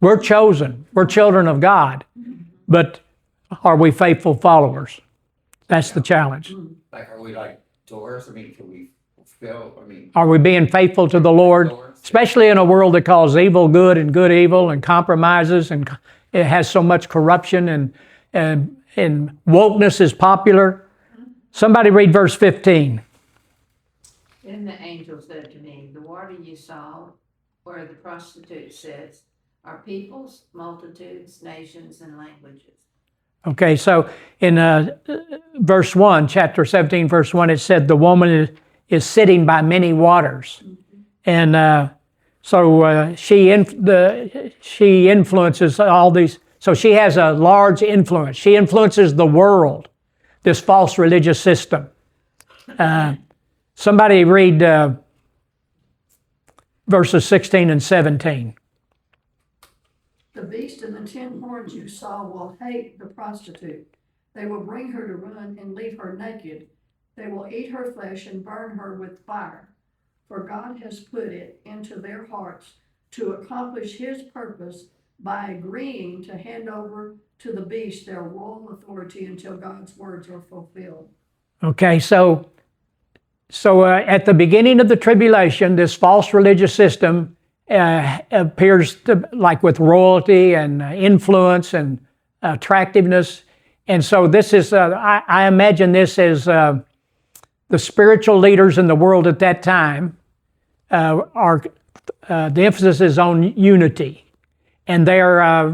we're chosen, we're children of God, but are we faithful followers? That's the challenge. Like, are we like doors? I mean, can we fulfill, Are we being faithful to the Lord? doors? Especially in a world that calls evil good and good evil and compromises, and it has so much corruption, and wokeness is popular. Somebody read verse 15. Then the angel said to me, the water you saw where the prostitute sits are peoples, multitudes, nations, and languages. Okay, so in verse 1, chapter 17, verse 1, it said the woman is sitting by many waters. And so she influences all these. So she has a large influence. She influences the world, this false religious system. Somebody read verses 16 and 17. The beast and the 10 horns you saw will hate the prostitute. They will bring her to ruin and leave her naked. They will eat her flesh and burn her with fire. For God has put it into their hearts to accomplish his purpose by agreeing to hand over to the beast their royal authority until God's words are fulfilled. Okay, so at the beginning of the tribulation, this false religious system appears to, like with royalty and influence and attractiveness. And so this is, I imagine this as the spiritual leaders in the world at that time the emphasis is on unity. And they are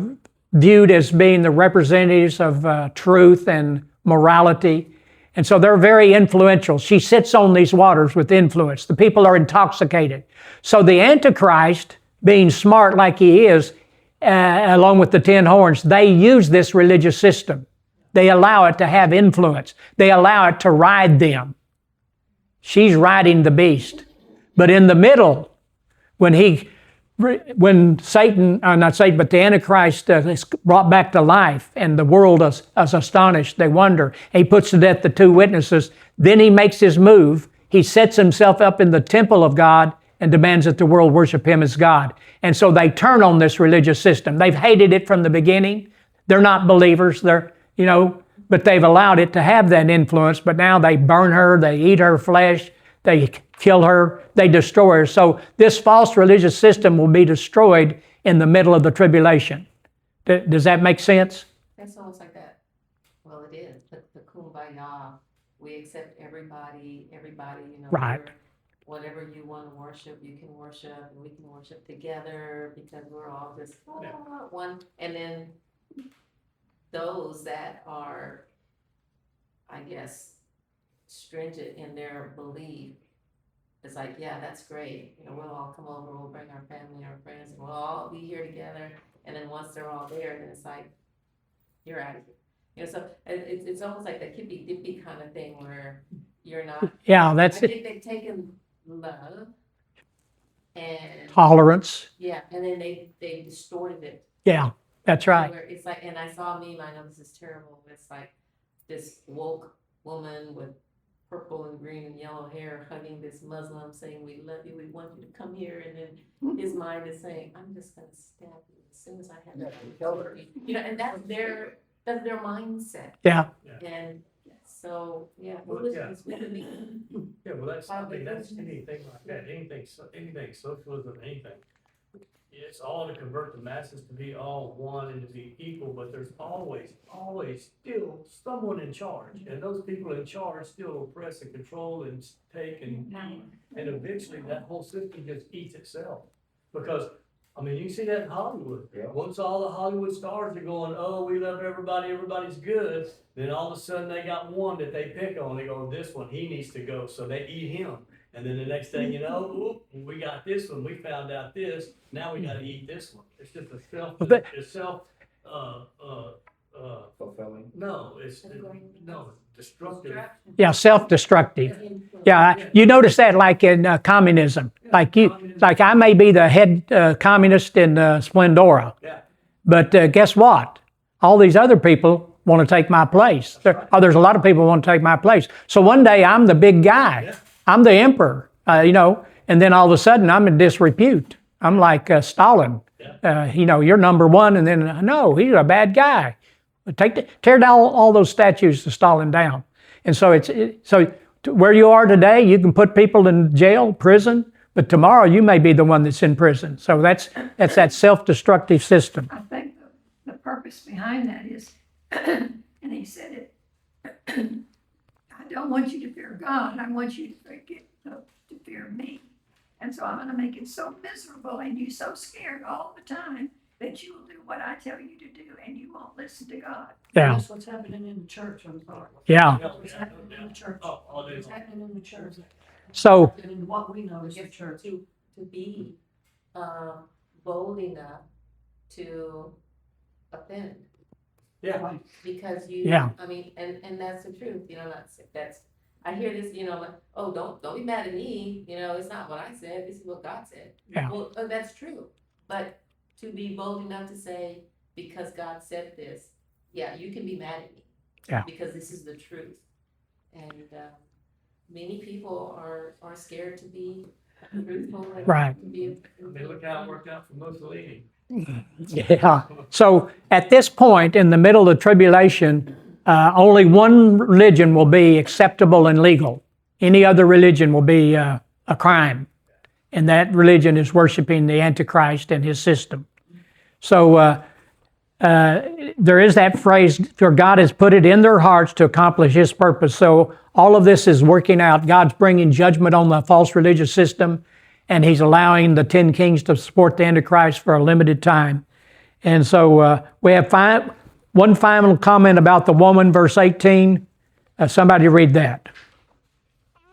viewed as being the representatives of truth and morality. And so they're very influential. She sits on these waters with influence. The people are intoxicated. So the Antichrist, being smart like he is, along with the 10 horns, they use this religious system. They allow it to have influence. They allow it to ride them. She's riding the beast. But in the middle, when Satan, not Satan, but the Antichrist is brought back to life and the world is astonished, they wonder. He puts to death the 2 witnesses. Then he makes his move. He sets himself up in the temple of God and demands that the world worship him as God. And so they turn on this religious system. They've hated it from the beginning. They're not believers. But they've allowed it to have that influence. But now they burn her, they eat her flesh, they kill her, they destroy her. So this false religious system will be destroyed in the middle of the tribulation. Does that make sense? That's almost like that. Well, it is, the kumbaya. We accept everybody, Right. Whatever you want to worship, you can worship, and we can worship together because we're all just one. And then those that are, I guess, stringent in their belief, it's like, yeah, that's great. We'll all come over, we'll bring our family, our friends, and we'll all be here together. And then once they're all there, then it's like, you're out of here. So it's almost like that hippy dippy kind of thing where you're not. Yeah, I that's it. think they've taken love and Tolerance. yeah, and then they distorted it. Yeah, that's right. Where it's like, and I saw a meme, I know this is terrible, but it's like this woke woman with purple and green and yellow hair hugging this Muslim saying, we love you, we want you to come here. And then his mind is saying, I'm just gonna stab you as soon as I have that opportunity. And that's their mindset. Yeah. And so, yeah, Well, yeah. we could be, Yeah, well, that's anything like that, anything socialism, anything. it's all to convert the masses to be all one and to be equal, but there's always still someone in charge. And those people in charge still oppress and control and take and eventually that whole system just eats itself. Because, I mean, you see that in Hollywood. Yeah. Once all the Hollywood stars are going, oh, we love everybody, everybody's good, then all of a sudden they got one that they pick on. They go, this one, he needs to go. So they eat him. And then the next thing you know, oop, we got this one, we found out this, now we gotta eat this one. It's just a Fulfilling. destructive. Yeah, self-destructive. Yeah, you notice that like in communism. Like I may be the head communist in Splendora, Yeah, but guess what? All these other people want to take my place. There's a lot of people who want to take my place. So one day I'm the big guy. Yeah. I'm the emperor, and then all of a sudden I'm in disrepute. I'm like Stalin. You're number one, and then no, he's a bad guy. Tear down all those statues to Stalin down. And so where you are today, you can put people in jail, prison, but tomorrow you may be the one that's in prison. So that's that self-destructive system. I think the purpose behind that is, and he said it, I don't want you to fear God, I want you to fear me. And so I'm gonna make it so miserable and you so scared all the time that you will do what I tell you to do and you won't listen to God. Yeah, That's what's happening in the church, I'm sorry. yeah. What's happening in the church. all day What's long. happening in the church. So And what we know is the church. To be, bold enough to offend. Yeah, Because you, Yeah. I mean, and that's the truth, I hear this, like, oh, don't be mad at me, it's not what I said, this is what God said. Yeah. Well, that's true, but to be bold enough to say, because God said this, yeah, you can be mad at me. Yeah. Because this is the truth. And, many people are scared to be truthful. And Right. to be. I mean, look how it worked out for Mussolini. yeah. So at this point in the middle of the tribulation, only one religion will be acceptable and legal. Any other religion will be a crime. And that religion is worshiping the Antichrist and his system. So there is that phrase, for God has put it in their hearts to accomplish his purpose. So all of this is working out. God's bringing judgment on the false religious system, and he's allowing the 10 kings to support the Antichrist for a limited time. And so we have one final comment about the woman, verse 18. Somebody read that.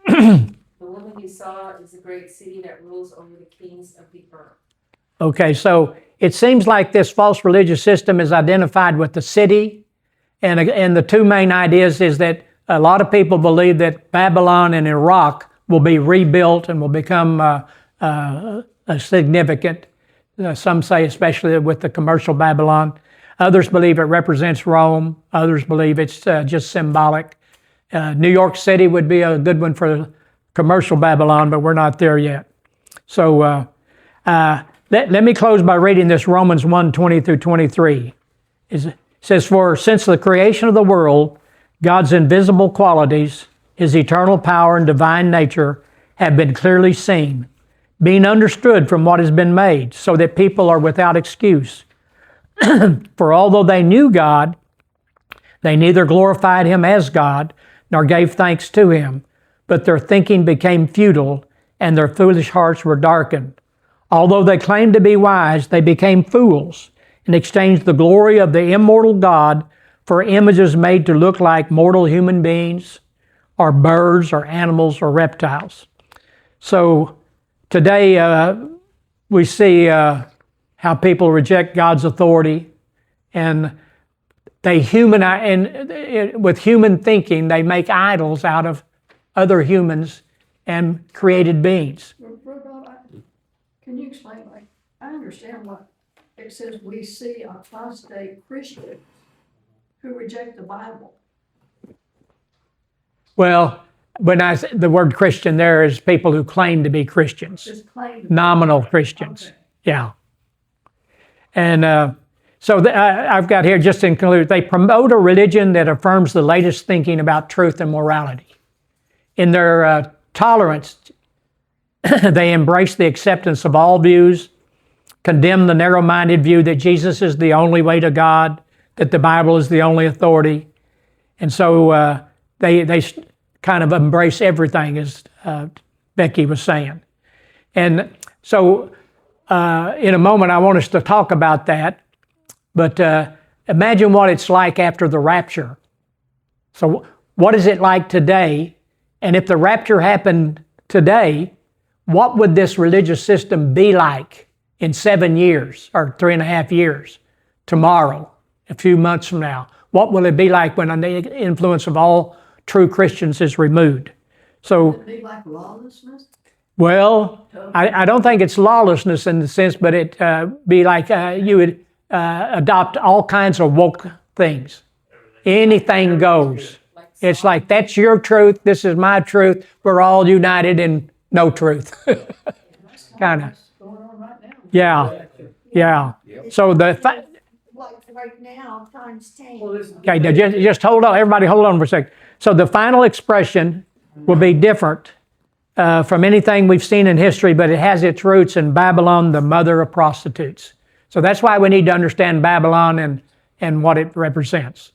The woman you saw is a great city that rules over the kings of the earth. Okay, so it seems like this false religious system is identified with the city, and the two main ideas is that a lot of people believe that Babylon and Iraq will be rebuilt and will become significant. Some say especially with the commercial Babylon. Others believe it represents Rome. Others believe it's just symbolic. New York City would be a good one for commercial Babylon, but we're not there yet. So let me close by reading this Romans 1:20 through 23. It says, for since the creation of the world, God's invisible qualities, his eternal power and divine nature have been clearly seen, being understood from what has been made, so that people are without excuse. For although they knew God, they neither glorified him as God, nor gave thanks to him, but their thinking became futile, and their foolish hearts were darkened. Although they claimed to be wise, they became fools, and exchanged the glory of the immortal God for images made to look like mortal human beings, or birds, or animals, or reptiles. So today we see how people reject God's authority, and they with human thinking, they make idols out of other humans and created beings. Can you explain, I understand what it says, we see apostate Christians who reject the Bible. Well, when the word Christian there is people who claim to be Christians, Just claim. nominal Christians. Okay. Yeah. And so I've got here, just to conclude, they promote a religion that affirms the latest thinking about truth and morality. In their tolerance, they embrace the acceptance of all views, condemn the narrow-minded view that Jesus is the only way to God, that the Bible is the only authority. And so they kind of embrace everything, as Becky was saying. And so in a moment, I want us to talk about that. But imagine what it's like after the rapture. So what is it like today? And if the rapture happened today, what would this religious system be like in 7 years or 3.5 years, tomorrow, a few months from now? What will it be like when the influence of all true Christians is removed? So, Would it be like lawlessness? well, I don't think it's lawlessness in the sense, but it be like you would adopt all kinds of woke things. Anything goes. It's like, that's your truth, this is my truth, we're all united in no truth. Kind of. Going on right now. Yeah. So Like right now, times 10. okay, now just hold on, everybody hold on for a second. So the final expression will be different from anything we've seen in history, but it has its roots in Babylon, the mother of prostitutes. So that's why we need to understand Babylon and what it represents.